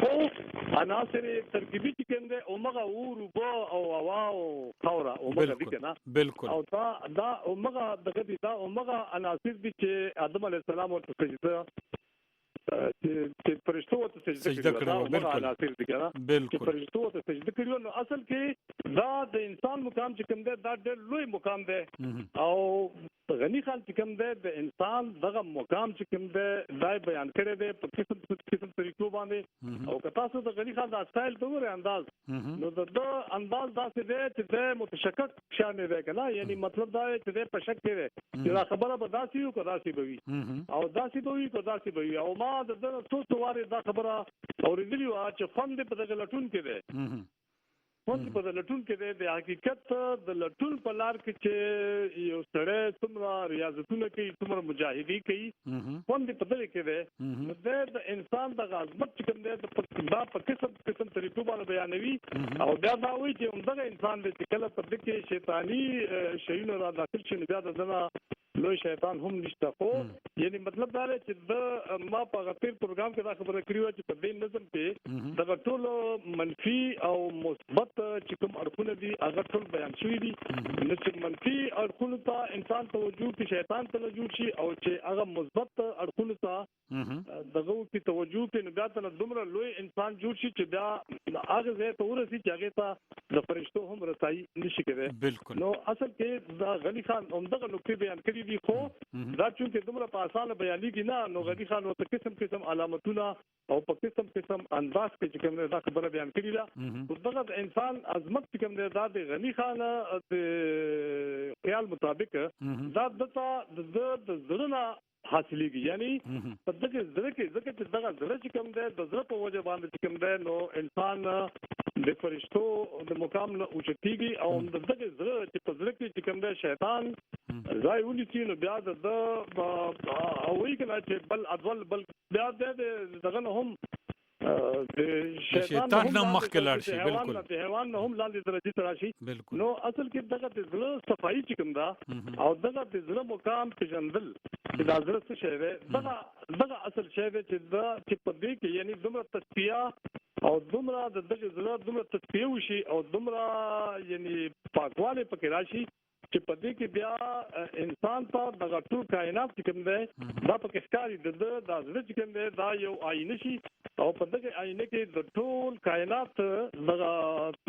خو عناصر ترکیبي چې کوم دی اومغه ورو او هوا او خاوره اومغه دي کنه بالکل او دا اومغه دغه دي دا اومغه عناصر دي چې آدم علیه السلام ورته سجده چې فرشتو ته سجده کړو بالکل چې فرشتو ته سجده کړو نو اصل کې دا د انسان مقام چې کوم دی دا ډېر لوی مقام دی او غنی خان چې کوم دی د انسان دغه مقام چې کوم دی دا بیان کړی دی په قسم طریقو باندې او که تاسو د غنی خان د سټایل ته وګورئ انداز نو د انداز داسې دی چې د متشکک شان دی کنه یعنی مطلب دا چې د په شک کې دی چې دا خبره به داسې یو که داسې به وي او داسې به وي که داسې به وي او ما د څو واره دا خبره اوریدلی و چې فند په دغه لټون کې دی فند په دغه لټون کې دی د حقیقت د لټون په لار کې چې یو سړی څومره ریاضتونه کوي څومره مجاهدي کوي فند په دغه کې دی د انسان د عظمت چې کوم دی دا په قسم طریقو باندې بیانوي او بیا دا وایي چې دغه انسان د کله په دغه کې شیطانی شیونه را داخل شي بیا دغه لوی شیطان هم نشته خو یعنی مطلب دا دی چې د ما په غفیر پروګرام کې دا خبره کړې و چې په دې نظم کې د ټول منفي او مثبت چې کوم اړخونه دي هغه ټول بیان شوي دي نو چې منفي اړخونو ته انسان توجه کوي شیطان توجه شي او چې هغه مثبت اړخونو ته دغه کې توجه کوي نو بیا ته دومره لوی انسان جوړ شي چې بیا هغه ځای ته ورسي چې هغه ته د فرشتو هم رسایي نشي کېدای بالکل نو اصل کې دا غنی خان همدغه نقطې بیان کړي دي خو دا چې دومره په اسانه بیانېږي نه نو غنی خان ورته قسم علامتونه او په قسم انداز کې چې کوم دا خبره بیان کړي ده دغه انسان عظمت چې کوم دا د غنی خان د خیال مطابق دا د زړه حاصلېږي یعنی په دغه ځل کې ځکه چې دغه ځل چې کوم دی د زړه په وجه باندې چې کوم دی نو انسان د فرشتو د مقام نه اوچتېږي او د دغه ځل چې په ځل کې چې کوم دی شیطان ځای ونیسي نو بیا د وایي کنه چې بل اضل بل بیا دغه نه هم د شیطان نه مخکې لاړ شي بالکل د حیوان نه هم لاندې درجه ته راشي نو اصل کې دغه د زړه صفایي چې کوم دا او دغه د زړه مقام پیژندل چې دا زړه څه شی دی دغه اصل شی دی چې دا چې په دې کې یعنی دومره تصفیه او دومره د دغه زړه دومره تصفیه وشي او دومره یعنی پاکواله پکې راشي چې په دې کې بیا انسان ته دغه ټول کائنات چې کوم دی دا په ښکاری د زړه چې کوم دی دا یو آینه شي او په دغه آینه کې د ټول کائنات دغه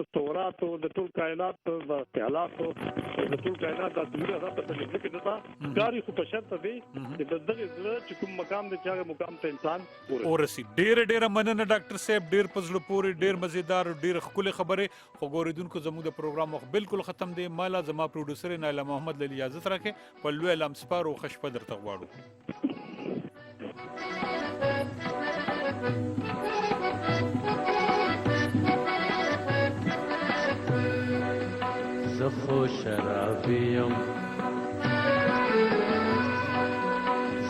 تصورات او د ټول کائنات د خیالات او د ټول کائنات د دنیا د په دې کې دا کاری خو په شرط دی چې د دغه زړه چې کوم مقام دی چې هغه مقام ته انسان ورسي ډېر مننه ډاکټر صاحب ډېر پزړه پورې ډېر مزیدار ډېر ښکلې خبره خو ګوریدونکو زموږ د پروګرام وخت بالکل ختم دی مالا زما پروډوسر نایله محمد له اجازه راکې په لوی لام سپارو خشپ درته غواړو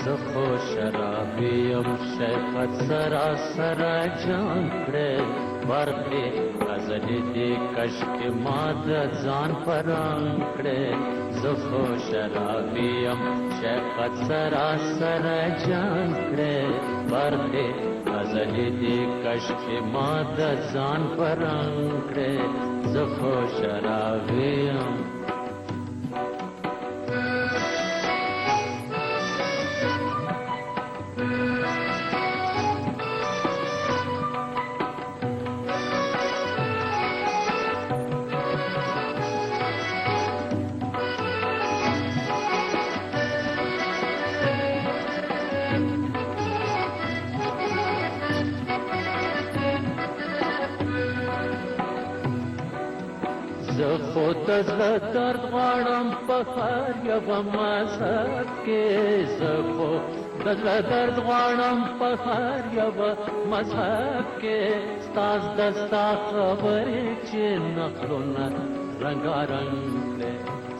زخو شرابیم شیخت سراسر جان کړه برخی غزلی دی کشک ماد ځان پران کړه زخو شرابیم شیخت سراسر جان کړه برخی غزلی دی کشک ماد ځان پران کړه زخو شرابیم خود درد غواړم په هر یو مذهب کې زه خو دزله درد غواړم په هر یو مذهب کې ستاز دستا خبرې چې نقلونه رنګارنګ کړې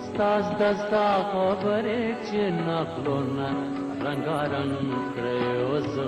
ستاز دستا خبرې چې نقلونه رنګارنګ کړې او زه